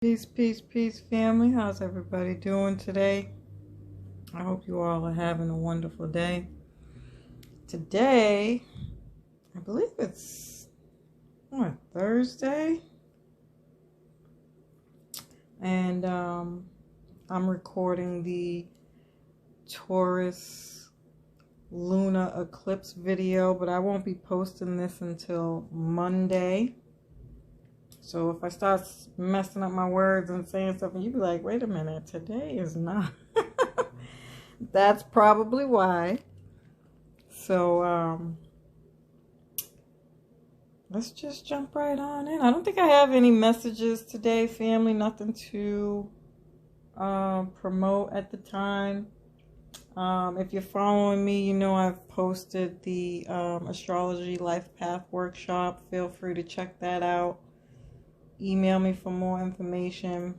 Peace, peace, peace, family. How's everybody doing today? I hope you all are having a wonderful day. Today, I believe it's Thursday, and I'm recording the Taurus Lunar Eclipse video, but I won't be posting this until Monday. So if I start messing up my words and saying stuff, and you be like, wait a minute, today is not. That's probably why. So let's just jump right on in. I don't think I have any messages today, family. Nothing to promote at the time. If you're following me, you know I've posted the Astrology Life Path Workshop. Feel free to check that out. Email me for more information.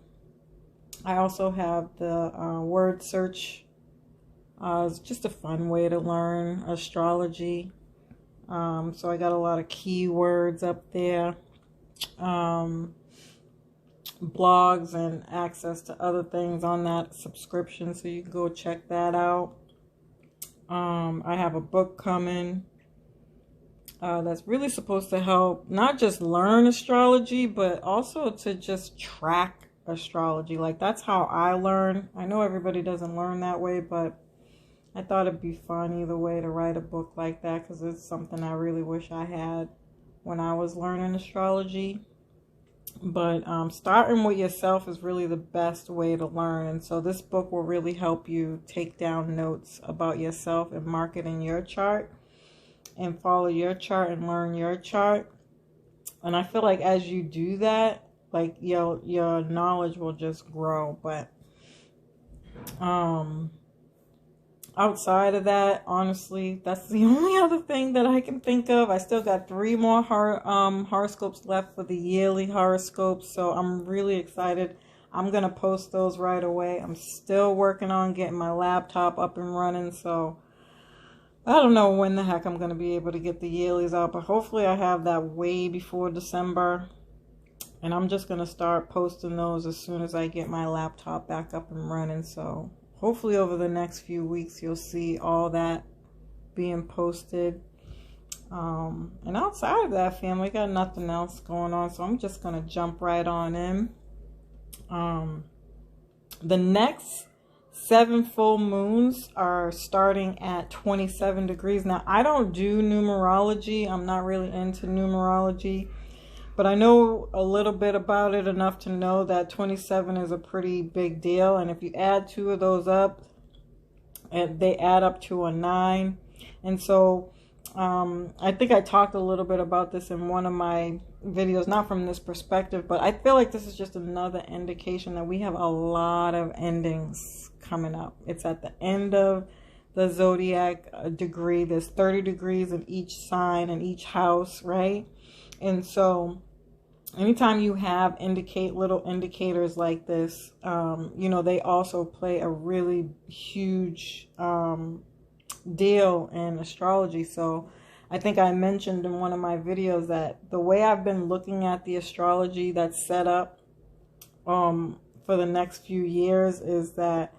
I also have the word search. It's just a fun way to learn astrology. So I got a lot of keywords up there. Blogs and access to other things on that subscription. So you can go check that out. I have a book coming. That's really supposed to help not just learn astrology, but also to just track astrology. Like, that's how I learn. I know everybody doesn't learn that way, but I thought it'd be fun either way to write a book like that, because it's something I really wish I had when I was learning astrology. But starting with yourself is really the best way to learn. And so this book will really help you take down notes about yourself and mark it in your chart. And follow your chart and learn your chart. And I feel like as you do that, like your knowledge will just grow. But outside of that, honestly, that's the only other thing that I can think of. I still got 3 more horoscopes left for the yearly horoscopes, so I'm really excited. I'm gonna post those right away. I'm still working on getting my laptop up and running, so I don't know when the heck I'm going to be able to get the yearlies out, but hopefully I have that way before December. And I'm just going to start posting those as soon as I get my laptop back up and running. So hopefully over the next few weeks, you'll see all that being posted. And outside of that, family, I got nothing else going on. So I'm just going to jump right on in. The next 7 full moons are starting at 27 degrees. Now, I don't do numerology. I'm not really into numerology, but I know a little bit about it enough to know that 27 is a pretty big deal. And if you add 2 of those up, they add up to a 9. And so I think I talked a little bit about this in one of my videos, not from this perspective, but I feel like this is just another indication that we have a lot of endings coming up. It's at the end of the zodiac degree. There's 30 degrees in each sign and each house, right? And so anytime you have little indicators like this, they also play a really huge deal in astrology. So I think I mentioned in one of my videos that the way I've been looking at the astrology that's set up for the next few years is that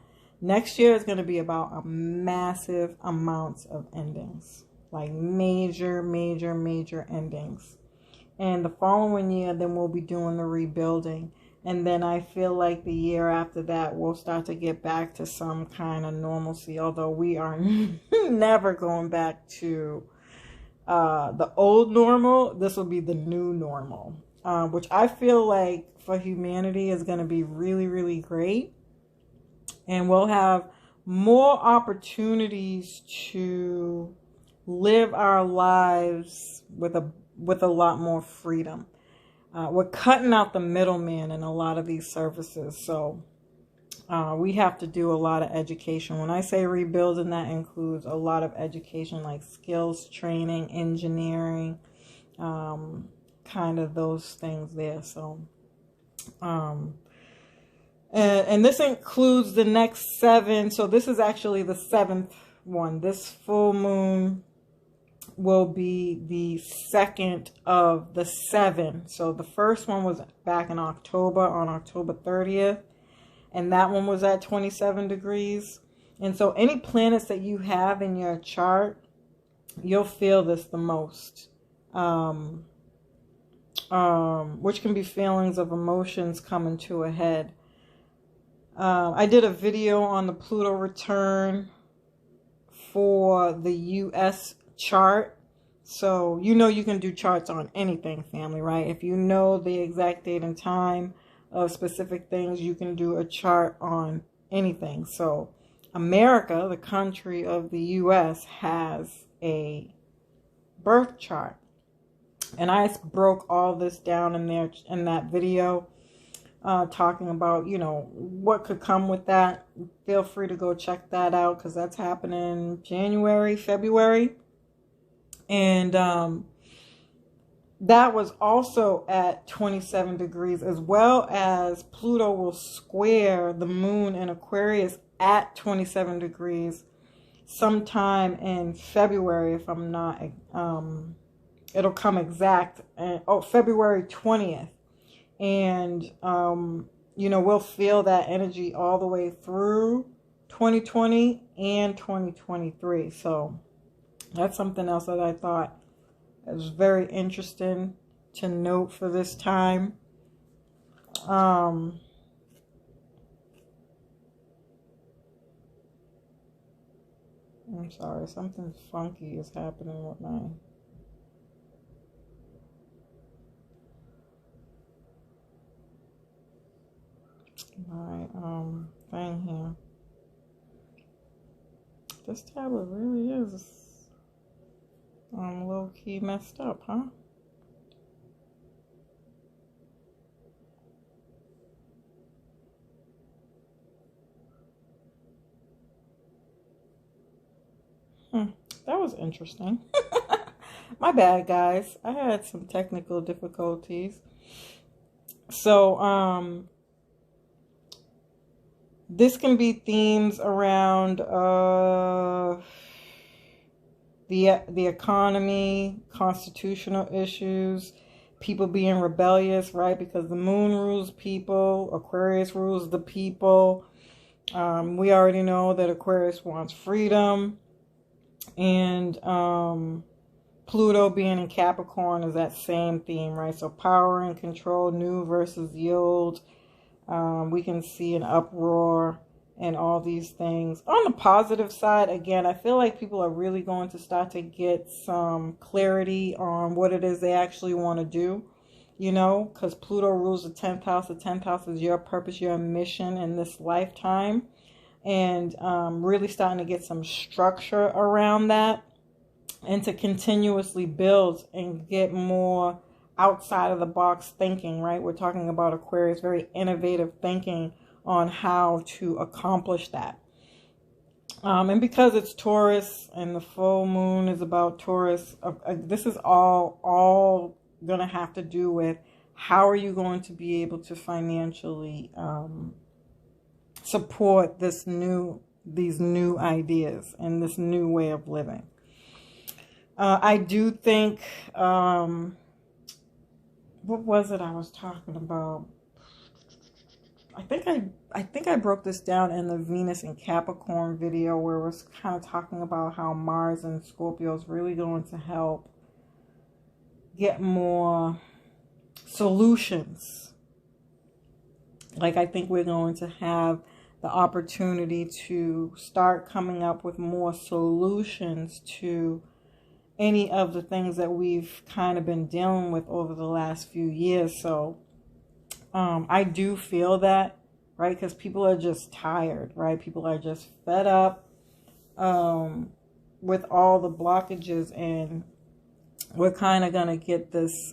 next year is going to be about a massive amounts of endings, like major, major, major endings. And the following year, then we'll be doing the rebuilding. And then I feel like the year after that, we'll start to get back to some kind of normalcy, although we are never going back to the old normal. This will be the new normal, which I feel like for humanity is going to be really, really great. And we'll have more opportunities to live our lives with a lot more freedom. We're cutting out the middleman in a lot of these services. So we have to do a lot of education. When I say rebuilding, that includes a lot of education, like skills training, engineering, kind of those things there. So, and this includes the next 7. So this is actually the 7th one. This full moon will be the second of the 7. So the first one was back in October, on October 30th. And that one was at 27 degrees. And so any planets that you have in your chart, you'll feel this the most. Which can be feelings of emotions coming to a head. I did a video on the Pluto return for the US chart. So you know you can do charts on anything, family, right? If you know the exact date and time of specific things, you can do a chart on anything. So America, the country of the US, has a birth chart. And I broke all this down in that video, talking about, you know, what could come with that. Feel free to go check that out, because that's happening January, February. And that was also at 27 degrees, as well as Pluto will square the moon in Aquarius at 27 degrees sometime in February, if I'm not, it'll come exact, February 20th. And, you know, we'll feel that energy all the way through 2020 and 2023. So that's something else that I thought was very interesting to note for this time. I'm sorry, something funky is happening with my... thing here. This tablet really is low-key messed up, huh? That was interesting. My bad, guys. I had some technical difficulties. So, this can be themes around the economy, constitutional issues, people being rebellious, right? Because the moon rules people, Aquarius rules the people. We already know that Aquarius wants freedom. And Pluto being in Capricorn is that same theme, right? So power and control, new versus the old. We can see an uproar and all these things. On the positive side, again, I feel like people are really going to start to get some clarity on what it is they actually want to do, you know, because Pluto rules the 10th house. The 10th house is your purpose, your mission in this lifetime. And really starting to get some structure around that, and to continuously build and get more outside of the box thinking, right? We're talking about Aquarius, very innovative thinking on how to accomplish that. And because it's Taurus and the full moon is about Taurus, this is all going to have to do with how are you going to be able to financially support these new ideas and this new way of living. I do think, what was it I was talking about? I think I broke this down in the Venus and Capricorn video, where it was kind of talking about how Mars and Scorpio is really going to help get more solutions. Like, I think we're going to have the opportunity to start coming up with more solutions to any of the things that we've kind of been dealing with over the last few years. So I do feel that, right? Because people are just tired, right? People are just fed up with all the blockages, and we're kind of going to get this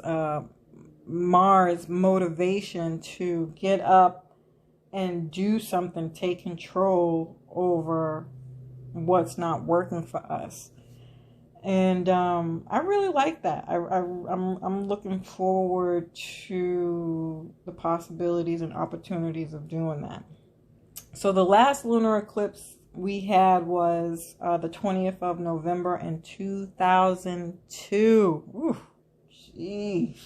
Mars motivation to get up and do something, take control over what's not working for us. And I really like that. I'm looking forward to the possibilities and opportunities of doing that. So the last lunar eclipse we had was the 20th of November in 2002. Ooh, jeez.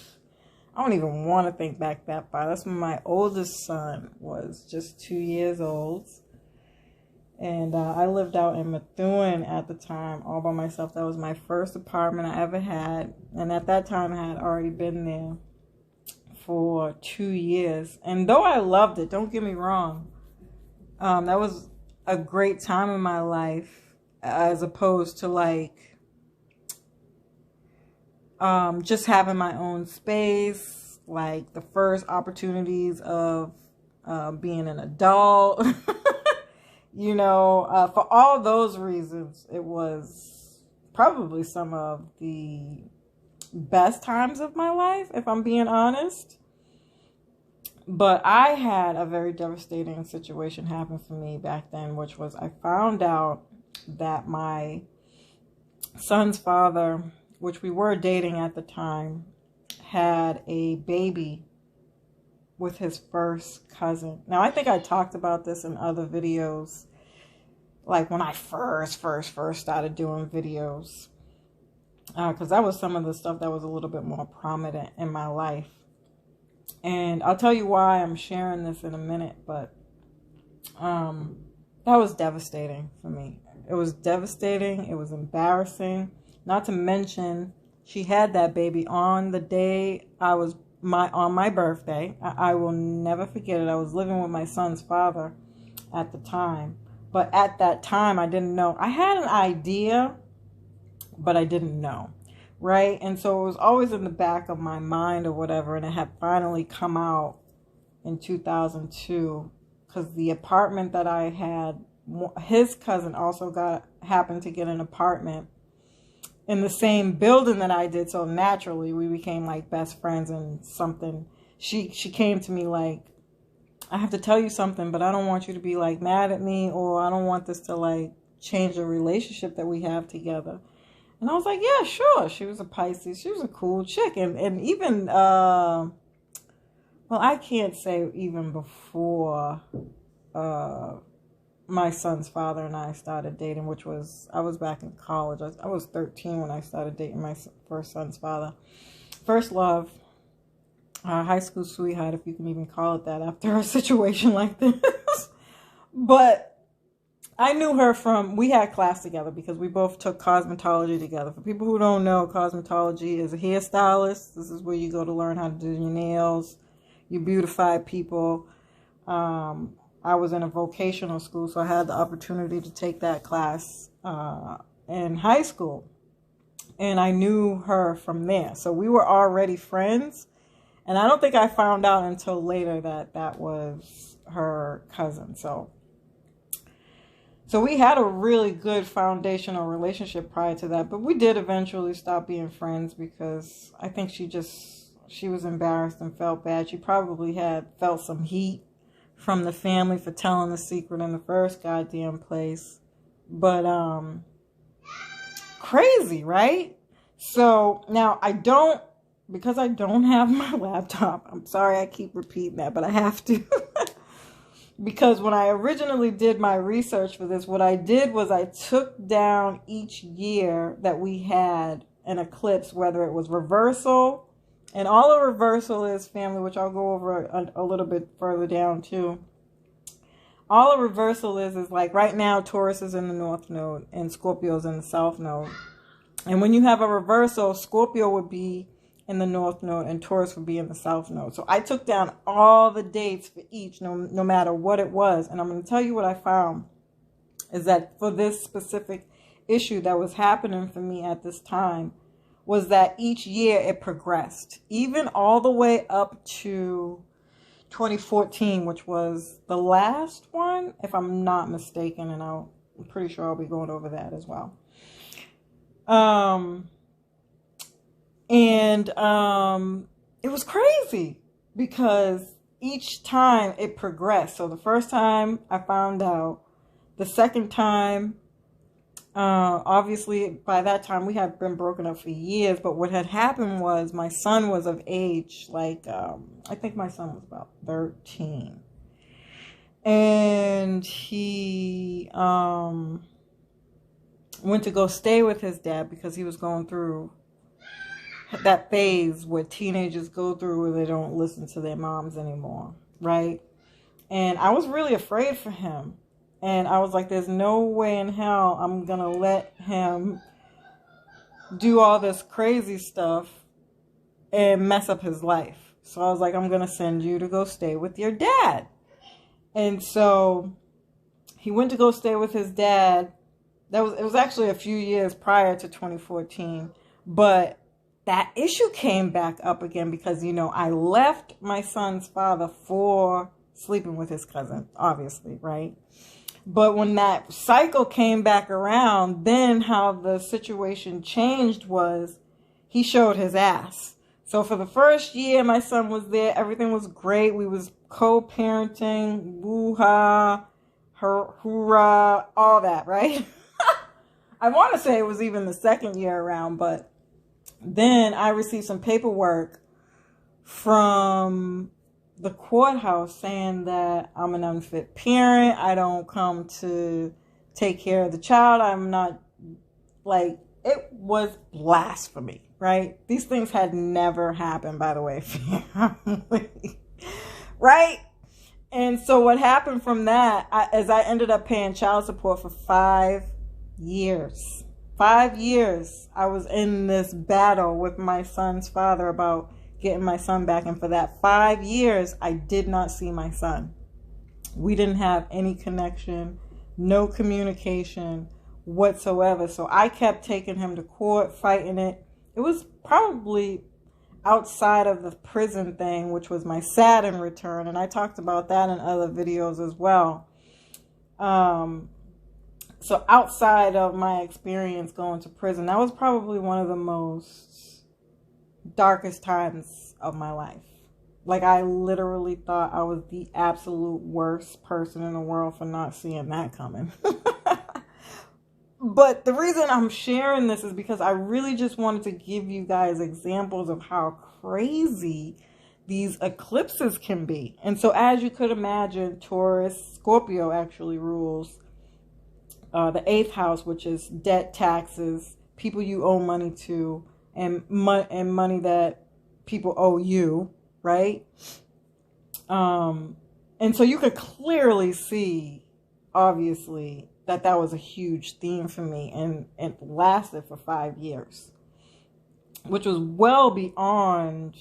I don't even want to think back that far. That's when my oldest son was just 2 years old. And I lived out in Methuen at the time, all by myself. That was my first apartment I ever had. And at that time, I had already been there for 2 years. And though I loved it, don't get me wrong, that was a great time in my life, as opposed to like just having my own space, like the first opportunities of being an adult. You know, for all those reasons, it was probably some of the best times of my life, if I'm being honest. But I had a very devastating situation happen for me back then, which was I found out that my son's father, which we were dating at the time, had a baby with his first cousin. Now, I think I talked about this in other videos, like when I first started doing videos, because that was some of the stuff that was a little bit more prominent in my life. And I'll tell you why I'm sharing this in a minute, but that was devastating for me. It was devastating. It was embarrassing. Not to mention, she had that baby on the day on my birthday. I will never forget it. I was living with my son's father at the time. But at that time, I didn't know. I had an idea, but I didn't know. Right? And so it was always in the back of my mind or whatever. And it had finally come out in 2002. Because the apartment that I had, his cousin also happened to get an apartment in the same building that I did. So naturally we became like best friends, and something she came to me like, I have to tell you something, but I don't want you to be like mad at me, or I don't want this to like change the relationship that we have together. And I was like, yeah, sure. She was a Pisces. She was a cool chick. And even well, I can't say even before my son's father and I started dating, which was, I was back in college. I was 13 when I started dating my first son's father. First love, high school sweetheart, if you can even call it that after a situation like this. But I knew her we had class together because we both took cosmetology together. For people who don't know, cosmetology is a hairstylist. This is where you go to learn how to do your nails, you beautify people. I was in a vocational school, so I had the opportunity to take that class in high school. And I knew her from there. So we were already friends. And I don't think I found out until later that that was her cousin. So we had a really good foundational relationship prior to that. But we did eventually stop being friends because I think she was embarrassed and felt bad. She probably had felt some heat from the family for telling the secret in the first goddamn place. But crazy, right? So now because I don't have my laptop, I'm sorry I keep repeating that, but I have to. Because when I originally did my research for this, what I did was I took down each year that we had an eclipse, whether it was reversal, and all a reversal is, family, which I'll go over a little bit further down too. All a reversal is like right now Taurus is in the north node and Scorpio is in the south node. And when you have a reversal, Scorpio would be in the north node and Taurus would be in the south node. So I took down all the dates for each, no matter what it was. And I'm going to tell you what I found is that for this specific issue that was happening for me at this time was that each year it progressed, even all the way up to 2014, which was the last one, if I'm not mistaken, and I'm pretty sure I'll be going over that as well. It was crazy because each time it progressed. So the first time I found out, the second time, obviously by that time we had been broken up for years, but what had happened was my son was of age, like, I think my son was about 13. And he went to go stay with his dad because he was going through that phase where teenagers go through where they don't listen to their moms anymore, right? And I was really afraid for him. And I was like, there's no way in hell I'm going to let him do all this crazy stuff and mess up his life. So I was like, I'm going to send you to go stay with your dad. And so he went to go stay with his dad. It was actually a few years prior to 2014. But that issue came back up again because, you know, I left my son's father for sleeping with his cousin, obviously, right? But when that cycle came back around, then how the situation changed was he showed his ass. So for the first year my son was there, everything was great. We was co-parenting, woo-ha, hoorah, all that, right? I want to say it was even the second year around, but then I received some paperwork from the courthouse saying that I'm an unfit parent. I don't come to take care of the child. I'm not, like, it was blasphemy, right? These things had never happened, by the way, family, right? And so what happened from that is I ended up paying child support for 5 years. 5 years I was in this battle with my son's father about getting my son back. And for that 5 years, I did not see my son. We didn't have any connection, no communication whatsoever. So I kept taking him to court, fighting it. It was probably outside of the prison thing, which was my Saturn return. And I talked about that in other videos as well. So outside of my experience going to prison, that was probably one of the most darkest times of my life. Like, I literally thought I was the absolute worst person in the world for not seeing that coming. But the reason I'm sharing this is because I really just wanted to give you guys examples of how crazy these eclipses can be. And so as you could imagine, Taurus, Scorpio actually rules the 8th house, which is debt, taxes, people you owe money to, and money that people owe you, right? And so you could clearly see, obviously, that was a huge theme for me, and it lasted for 5 years, which was well beyond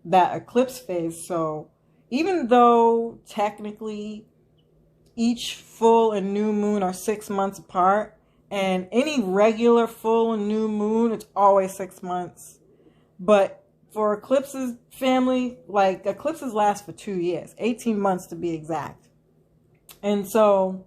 that eclipse phase. So even though technically each full and new moon are 6 months apart, and any regular full and new moon, it's always 6 months. But for eclipses, family, like, eclipses last for 2 years, 18 months to be exact. And so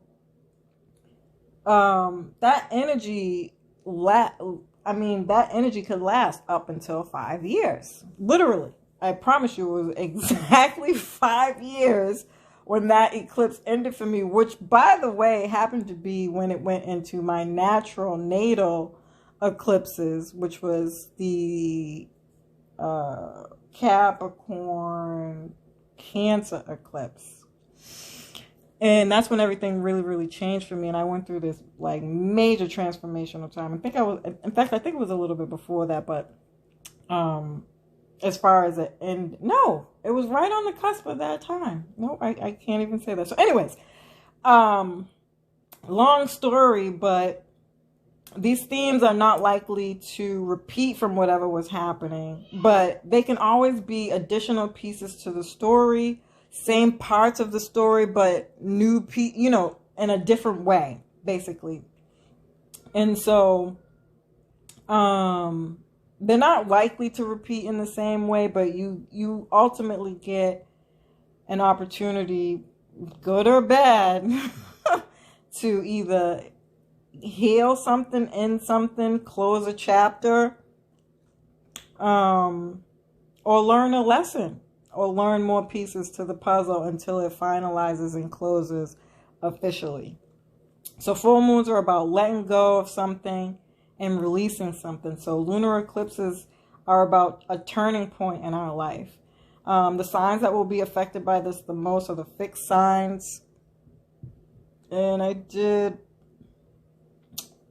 that energy, that energy could last up until 5 years. Literally. I promise you, it was exactly 5 years when that eclipse ended for me, which, by the way, happened to be when it went into my natural natal eclipses, which was the Capricorn Cancer eclipse. And that's when everything really, really changed for me. And I went through this, like, major transformational time. I think it was a little bit before that, but as far as it, and no, it was right on the cusp of that time. No, I can't even say that. So anyways, long story, but these themes are not likely to repeat from whatever was happening, but they can always be additional pieces to the story, same parts of the story, but new, in a different way, basically. And so, they're not likely to repeat in the same way, but you ultimately get an opportunity, good or bad, to either heal something, end something, close a chapter, or learn a lesson, or learn more pieces to the puzzle until it finalizes and closes officially. So full moons are about letting go of something and releasing something. So lunar eclipses are about a turning point in our life. The signs that will be affected by this the most are the fixed signs. And I did,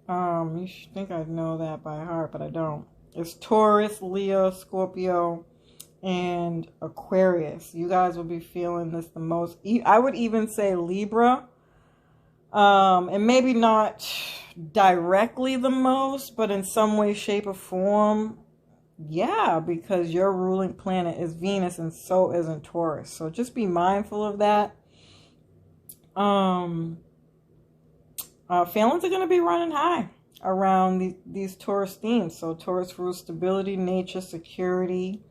you should think I know that by heart, but I don't. It's Taurus, Leo, Scorpio, and Aquarius. You guys will be feeling this the most. I would even say Libra. And maybe not directly the most, but in some way, shape, or form. Yeah, because your ruling planet is Venus and so isn't Taurus. So just be mindful of that. Feelings are going to be running high around these Taurus themes. So Taurus rules stability, nature, security,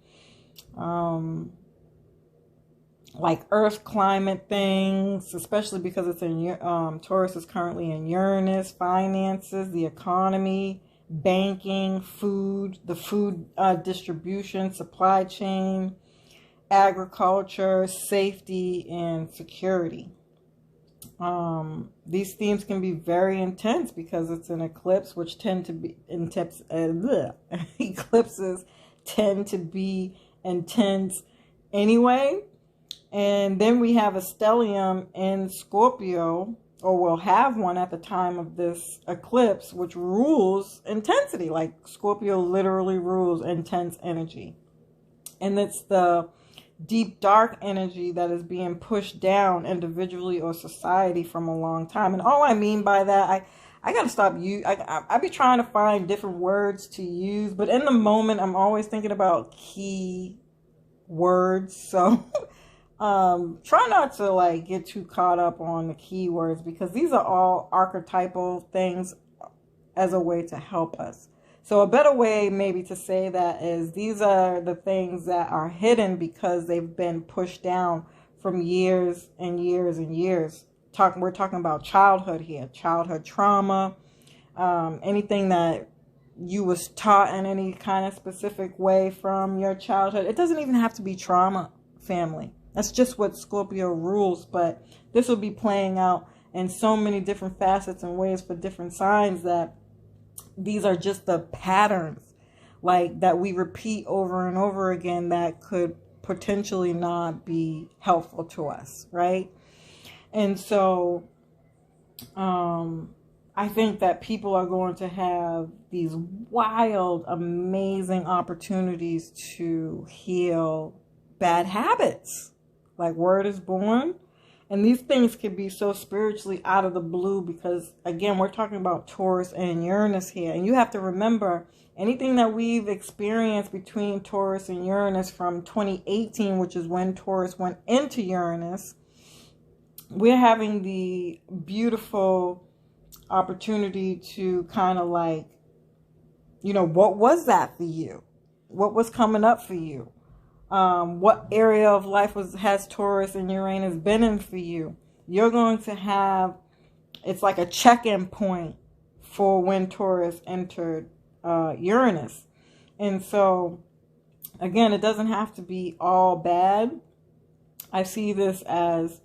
like earth climate things, especially because it's in Taurus is currently in Uranus, finances, the economy, banking, food, the food distribution, supply chain, agriculture, safety, and security. These themes can be very intense because it's an eclipse, which tend to be intense. Eclipses tend to be intense anyway. And then we have a stellium in Scorpio, or we'll have one at the time of this eclipse, which rules intensity. Like Scorpio literally rules intense energy. And it's the deep, dark energy that is being pushed down individually or society from a long time. And all I mean by that, I got to stop I be trying to find different words to use, but in the moment, I'm always thinking about key words. So try not to like get too caught up on the keywords, because these are all archetypal things as a way to help us. So a better way maybe to say that is these are the things that are hidden because they've been pushed down from years and years and years. We're talking about childhood here, childhood trauma, anything that you was taught in any kind of specific way from your childhood. It doesn't even have to be trauma, family. That's just what Scorpio rules, but this will be playing out in so many different facets and ways for different signs that these are just the patterns like that we repeat over and over again that could potentially not be helpful to us, right? And so I think that people are going to have these wild, amazing opportunities to heal bad habits, like Word is Born. And these things can be so spiritually out of the blue because, again, we're talking about Taurus and Uranus here. And you have to remember, anything that we've experienced between Taurus and Uranus from 2018, which is when Taurus went into Uranus, we're having the beautiful opportunity to kind of like, you know, what was that for you? What was coming up for you? What area of life has Taurus and Uranus been in for you? You're going to have, it's like a check-in point for when Taurus entered Uranus. And so, again, it doesn't have to be all bad. I see this as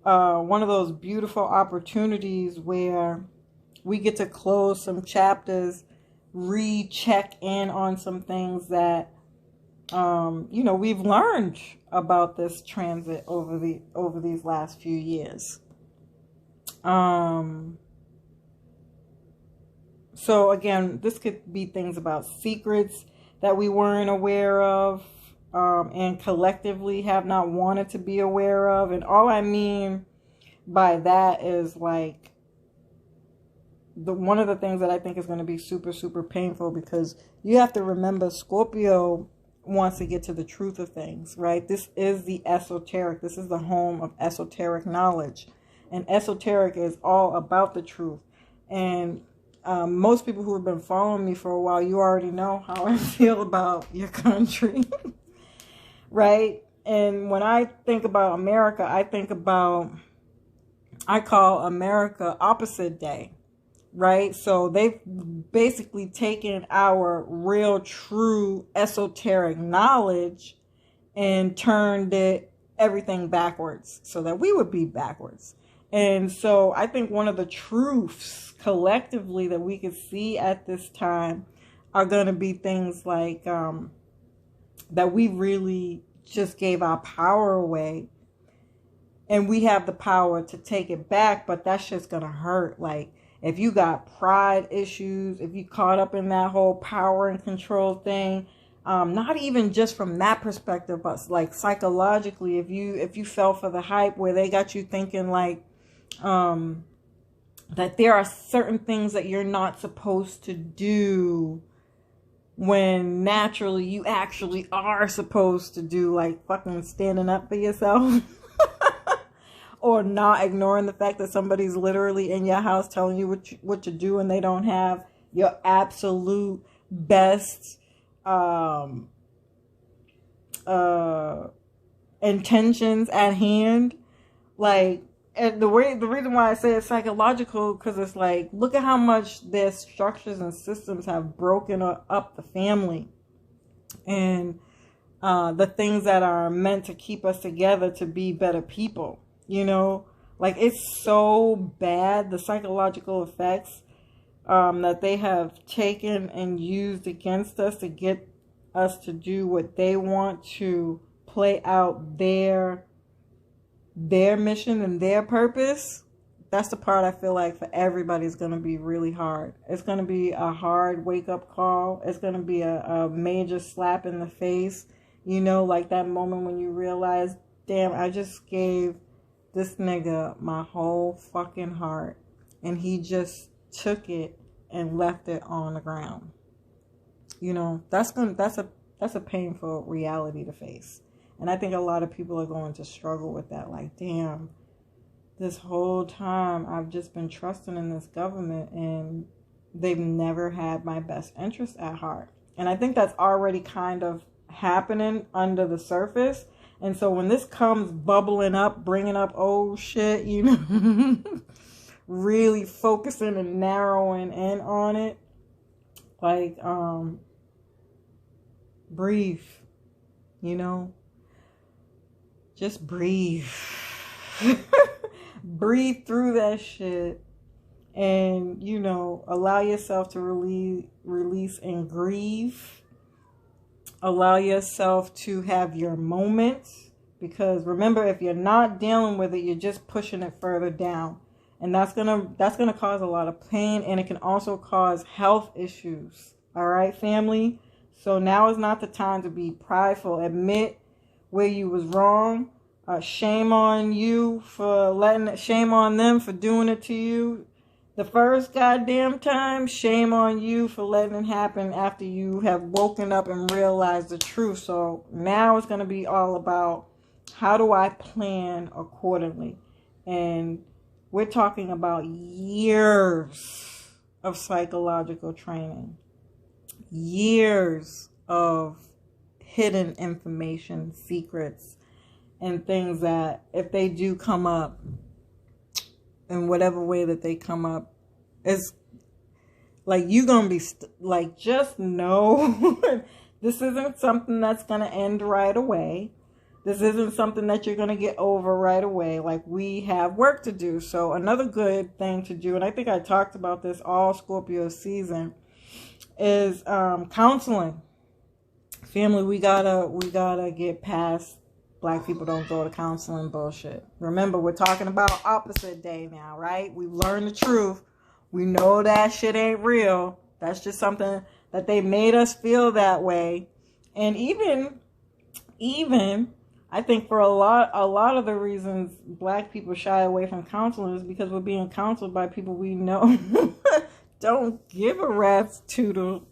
one of those beautiful opportunities where we get to close some chapters, recheck in on some things that you know, we've learned about this transit over these last few years. So again, this could be things about secrets that we weren't aware of, and collectively have not wanted to be aware of. And all I mean by that is like one of the things that I think is going to be super, super painful, because you have to remember Scorpio wants to get to the truth of things, right? This is the esoteric. This is the home of esoteric knowledge. And esoteric is all about the truth. And most people who have been following me for a while, you already know how I feel about your country, right? And when I think about America, I call America opposite day. Right? So they've basically taken our real, true, esoteric knowledge and turned everything backwards so that we would be backwards. And so I think one of the truths collectively that we could see at this time are going to be things like that we really just gave our power away. And we have the power to take it back, but that shit's gonna hurt. Like, if you got pride issues, if you caught up in that whole power and control thing, not even just from that perspective, but like psychologically, if you fell for the hype where they got you thinking like that there are certain things that you're not supposed to do when naturally you actually are supposed to do, like fucking standing up for yourself. Or not ignoring the fact that somebody's literally in your house telling you what to do and they don't have your absolute best intentions at hand. Like, and the reason why I say it's psychological, because it's like, look at how much their structures and systems have broken up the family. And the things that are meant to keep us together to be better people. You know, like, it's so bad, the psychological effects that they have taken and used against us to get us to do what they want, to play out their mission and their purpose. That's the part I feel like for everybody is going to be really hard. It's going to be a hard wake-up call. It's going to be a major slap in the face. You know, like that moment when you realize, damn, I just gave this nigga my whole fucking heart, and he just took it and left it on the ground. You know, that's a painful reality to face. And I think a lot of people are going to struggle with that. Like, damn, this whole time I've just been trusting in this government and they've never had my best interest at heart. And I think that's already kind of happening under the surface. And so when this comes bubbling up, bringing up old shit, you know, really focusing and narrowing in on it, like, breathe, you know, just breathe. Breathe through that shit and, you know, allow yourself to release and grieve. Allow yourself to have your moments, because remember, if you're not dealing with it, you're just pushing it further down, and that's gonna cause a lot of pain, and it can also cause health issues. All right, family. So now is not the time to be prideful. Admit where you was wrong. Shame on you for shame on them for doing it to you the first goddamn time. Shame on you for letting it happen after you have woken up and realized the truth. So now it's going to be all about, how do I plan accordingly? And we're talking about years of psychological training, years of hidden information, secrets, and things that if they do come up, in whatever way that they come up, it's like you're going to be like, just know this isn't something that's going to end right away. This isn't something that you're going to get over right away. Like, we have work to do. So another good thing to do, and I think I talked about this all Scorpio season, is counseling. Family, we gotta get past Black people don't go to counseling bullshit. Remember, we're talking about opposite day now, right? We've learned the truth. We know that shit ain't real. That's just something that they made us feel that way. And even I think for a lot of the reasons Black people shy away from counseling is because we're being counseled by people we know don't give a rat's tootle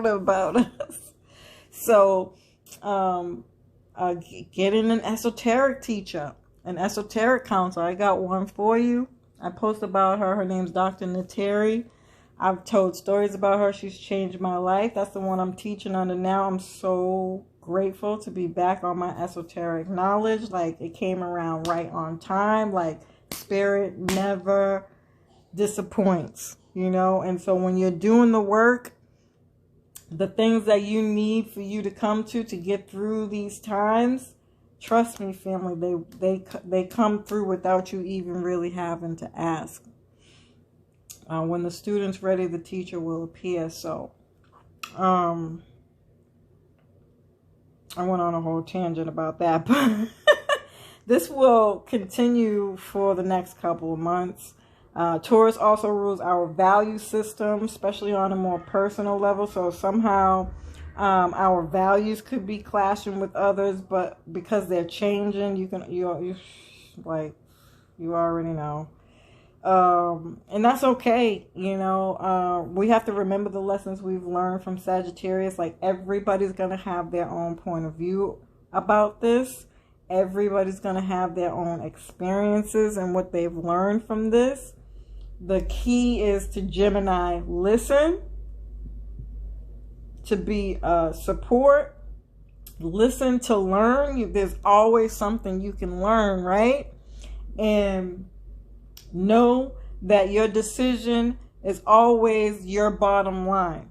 about us. So getting an esoteric teacher, an esoteric counselor. I got one for you. I post about her. Her name's Dr. Nateri. I've told stories about her. She's changed my life. That's the one I'm teaching under now. I'm so grateful to be back on my esoteric knowledge. Like, it came around right on time. Like, spirit never disappoints, you know? And so when you're doing the work, the things that you need for you to come to get through these times, trust me, family, they come through without you even really having to ask. When the student's ready, the teacher will appear. So I went on a whole tangent about that, but this will continue for the next couple of months. Taurus also rules our value system, especially on a more personal level. So somehow our values could be clashing with others, but because they're changing, you like, you already know. And that's okay. You know, we have to remember the lessons we've learned from Sagittarius. Like, everybody's going to have their own point of view about this. Everybody's going to have their own experiences and what they've learned from this. The key is to Gemini, listen, to be support, listen to learn. There's always something you can learn, right? And know that your decision is always your bottom line,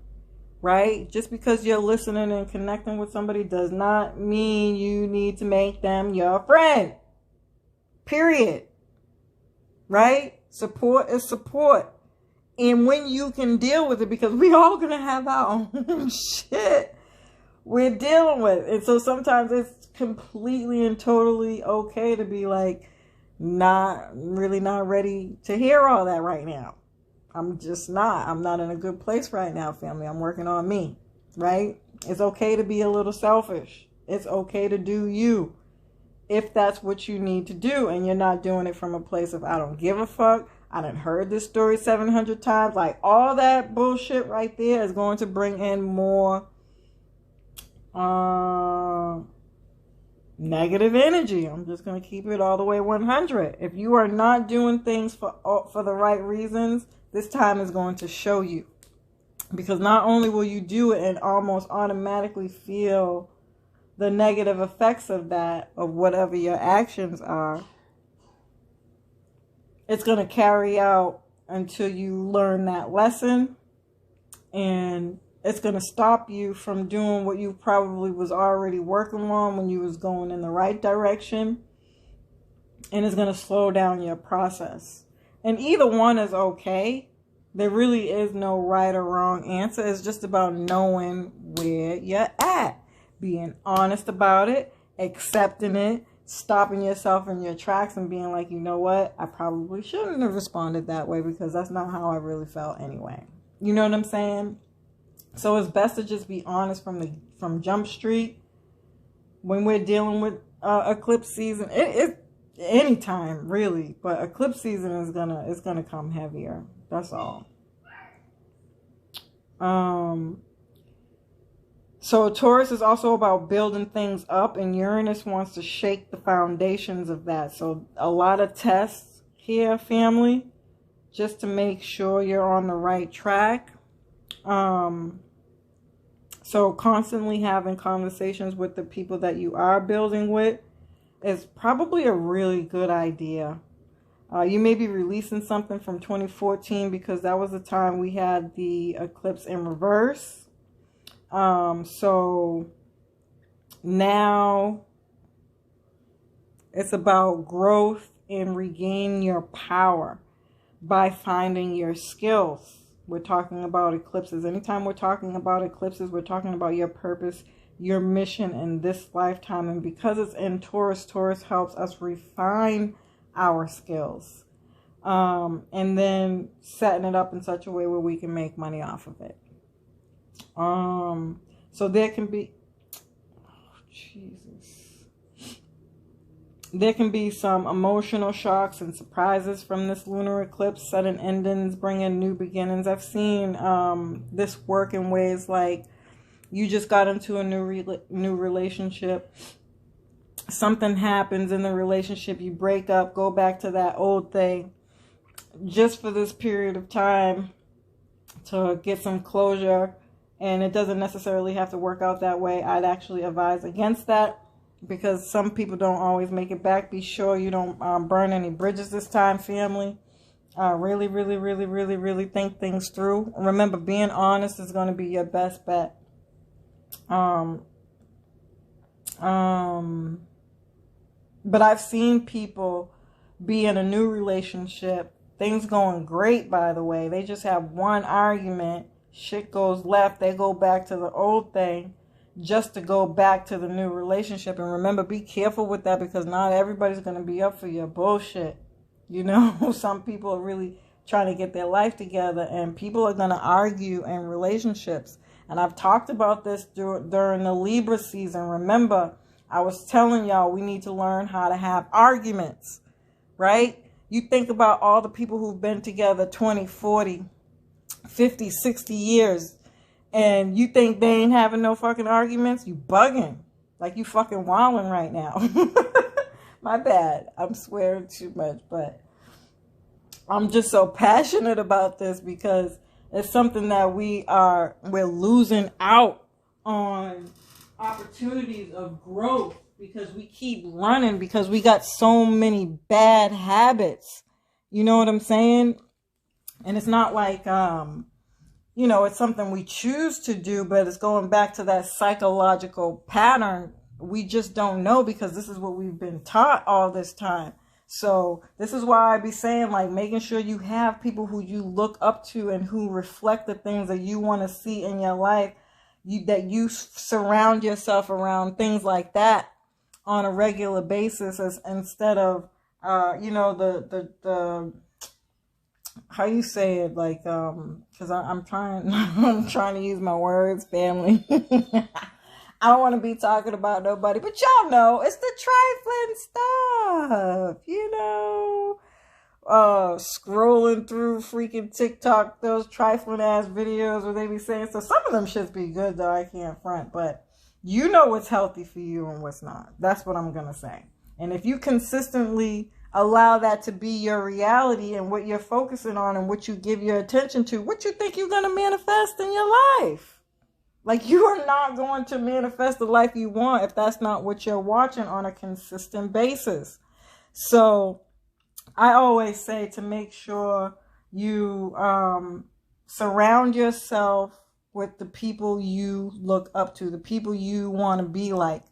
right? Just because you're listening and connecting with somebody does not mean you need to make them your friend. Period. Right? Support is support. And when you can deal with it, because we all gonna have our own shit we're dealing with. And so sometimes it's completely and totally okay to be like, not ready to hear all that right now. I'm not in a good place right now, family. I'm working on me, right? It's okay to be a little selfish. It's okay to do you, if that's what you need to do, and you're not doing it from a place of, I don't give a fuck, I done heard this story 700 times. Like, all that bullshit right there is going to bring in more negative energy. I'm just going to keep it all the way 100. If you are not doing things for the right reasons, this time is going to show you. Because not only will you do it and almost automatically feel the negative effects of that, of whatever your actions are, it's going to carry out until you learn that lesson, and it's going to stop you from doing what you probably was already working on when you was going in the right direction, and it's going to slow down your process. And either one is okay. There really is no right or wrong answer. It's just about knowing where you're at, being honest about it, accepting it, stopping yourself in your tracks and being like, you know what, I probably shouldn't have responded that way, because that's not how I really felt anyway. You know what I'm saying? So it's best to just be honest from Jump Street when we're dealing with eclipse season. It anytime really, but eclipse season is gonna come heavier. That's all. So Taurus is also about building things up, and Uranus wants to shake the foundations of that. So a lot of tests here, family, just to make sure you're on the right track. So constantly having conversations with the people that you are building with is probably a really good idea. You may be releasing something from 2014, because that was the time we had the eclipse in reverse. So now it's about growth and regaining your power by finding your skills. We're talking about eclipses. Anytime we're talking about eclipses, we're talking about your purpose, your mission in this lifetime. And because it's in Taurus, Taurus helps us refine our skills. And then setting it up in such a way where we can make money off of it. So there can be, there can be some emotional shocks and surprises from this lunar eclipse. Sudden endings bring in new beginnings. I've seen this work in ways like you just got into a new relationship. Something happens in the relationship. You break up, go back to that old thing, just for this period of time to get some closure. And it doesn't necessarily have to work out that way. I'd actually advise against that, because some people don't always make it back. Be sure you don't burn any bridges this time, family. Really, really, really, really, really think things through. Remember, being honest is going to be your best bet. But I've seen people be in a new relationship. Things going great, by the way. They just have one argument. Shit goes left. They go back to the old thing. just to go back to the new relationship. And remember, be careful with that, because not everybody's going to be up for your bullshit. You know, some people are really trying to get their life together, and people are going to argue in relationships. And I've talked about this during the Libra season. Remember, I was telling y'all we need to learn how to have arguments, right? You think about all the people who've been together 20, 40, 50, 60 years, and you think they ain't having no fucking arguments? You bugging. Like you fucking wilding right now. My bad. I'm swearing too much, but I'm just so passionate about this because it's something that we're losing out on opportunities of growth because we keep running, because we got so many bad habits. You know what I'm saying? And it's not like, it's something we choose to do, but it's going back to that psychological pattern. We just don't know, because this is what we've been taught all this time. So this is why I be saying, like, making sure you have people who you look up to and who reflect the things that you want to see in your life, that you surround yourself around things like that on a regular basis, instead of, the how you say it, like, because I'm trying to use my words, family. I don't want to be talking about nobody, but y'all know it's the trifling stuff, scrolling through freaking TikTok, those trifling ass videos where they be saying, so some of them shits be good though, I can't front, but you know what's healthy for you and what's not. That's what I'm going to say. And if you consistently allow that to be your reality and what you're focusing on and what you give your attention to, what you think you're going to manifest in your life? Like, you are not going to manifest the life you want if that's not what you're watching on a consistent basis. So I always say to make sure you surround yourself with the people you look up to, the people you want to be like.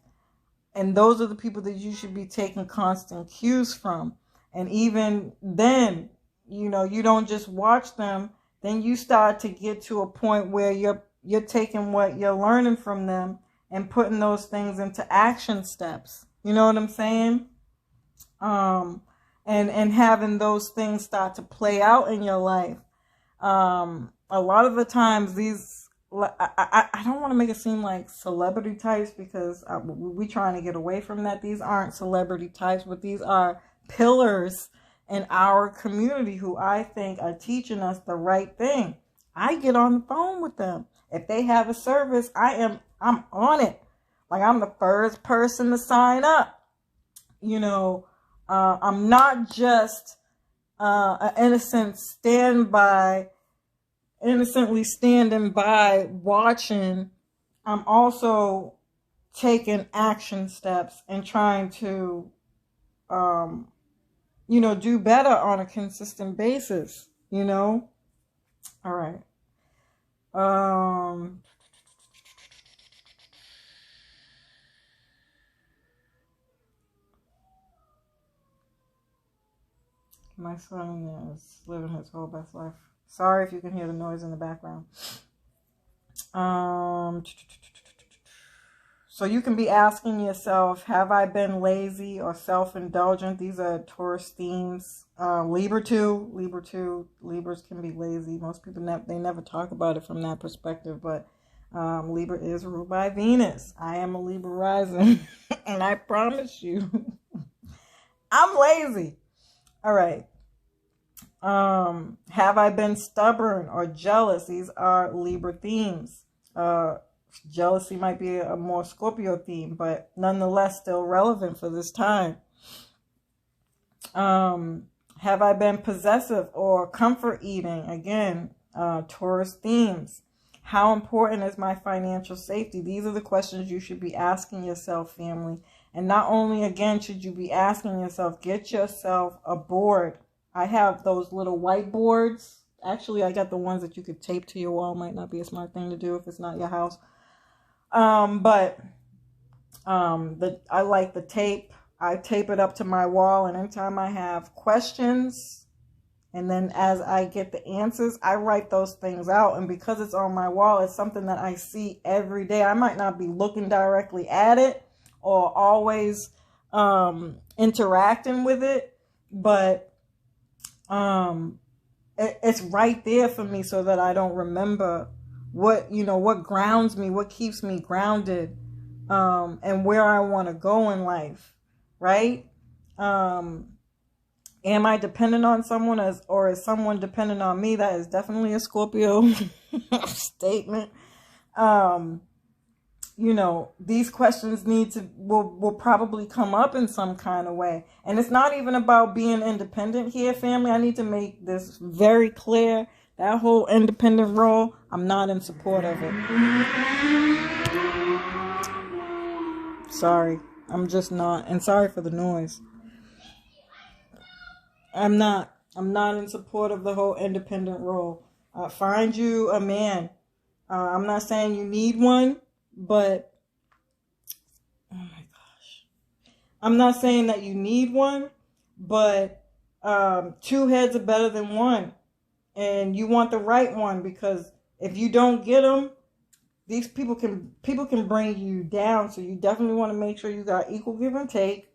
And those are the people that you should be taking constant cues from. And even then, you don't just watch them. Then you start to get to a point where you're taking what you're learning from them and putting those things into action steps. You know what I'm saying? And having those things start to play out in your life. A lot of the times I don't want to make it seem like celebrity types, because we're trying to get away from that. These aren't celebrity types, but these are pillars in our community who I think are teaching us the right thing. I get on the phone with them. If they have a service, I'm on it. Like, I'm the first person to sign up. I'm not just an innocently standing by watching. I'm also taking action steps and trying to, do better on a consistent basis, All right. My son is living his whole best life. Sorry if you can hear the noise in the background. So you can be asking yourself, have I been lazy or self-indulgent? These are Taurus themes. Libra too. Libras can be lazy. Most people, they never talk about it from that perspective, but Libra is ruled by Venus. I am a Libra rising, and I promise you, I'm lazy. All right. Have I been stubborn or jealous? These are Libra themes. Jealousy might be a more Scorpio theme, but nonetheless still relevant for this time. Have I been possessive or comfort eating? Again, Taurus themes. How important is my financial safety? These are the questions you should be asking yourself, family. And not only, again, should you be asking yourself, get yourself a board. I have those little whiteboards. Actually, I got the ones that you could tape to your wall. Might not be a smart thing to do if it's not your house. I like the tape. I tape it up to my wall, and anytime I have questions, And then as I get the answers, I write those things out. And because it's on my wall, it's something that I see every day. I might not be looking directly at it or always interacting with it, but it's right there for me so that I don't remember what grounds me, what keeps me grounded, and where I want to go in life, right? Am I dependent on someone or is someone dependent on me? That is definitely a Scorpio statement. These questions will probably come up in some kind of way. And it's not even about being independent here, family. I need to make this very clear. That whole independent role, I'm not in support of it. Sorry. I'm just not. And sorry for the noise. I'm not in support of the whole independent role. Find you a man. I'm not saying you need one, but oh my gosh. I'm not saying that you need one, but two heads are better than one. And you want the right one, because if you don't get them, these people can bring you down. So you definitely want to make sure you got equal give and take.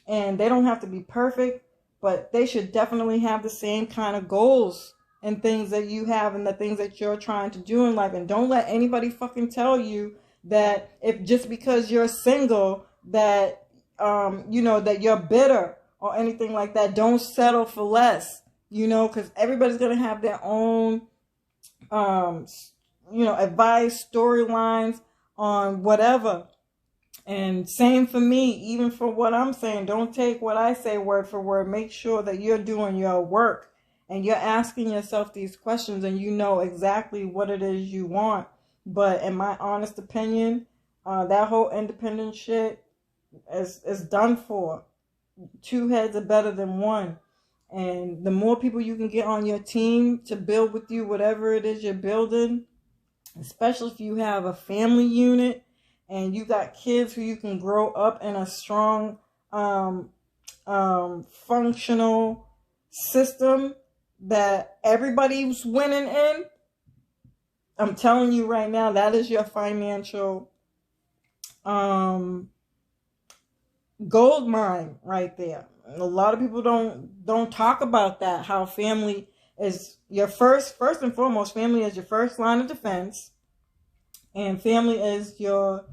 And they don't have to be perfect, but they should definitely have the same kind of goals and things that you have and the things that you're trying to do in life. And don't let anybody fucking tell you that if just because you're single that, that you're bitter or anything like that. Don't settle for less, because everybody's going to have their own, advice, storylines on whatever. And same for me, even for what I'm saying. Don't take what I say word for word. Make sure that you're doing your work and you're asking yourself these questions and you know exactly what it is you want. But in my honest opinion, that whole independent shit is done for. Two heads are better than one. And the more people you can get on your team to build with you, whatever it is you're building, especially if you have a family unit, and you got kids who you can grow up in a strong, functional system that everybody's winning in. I'm telling you right now, that is your financial gold mine right there. A lot of people don't talk about that. How family is your first and foremost. Family is your first line of defense, and family is your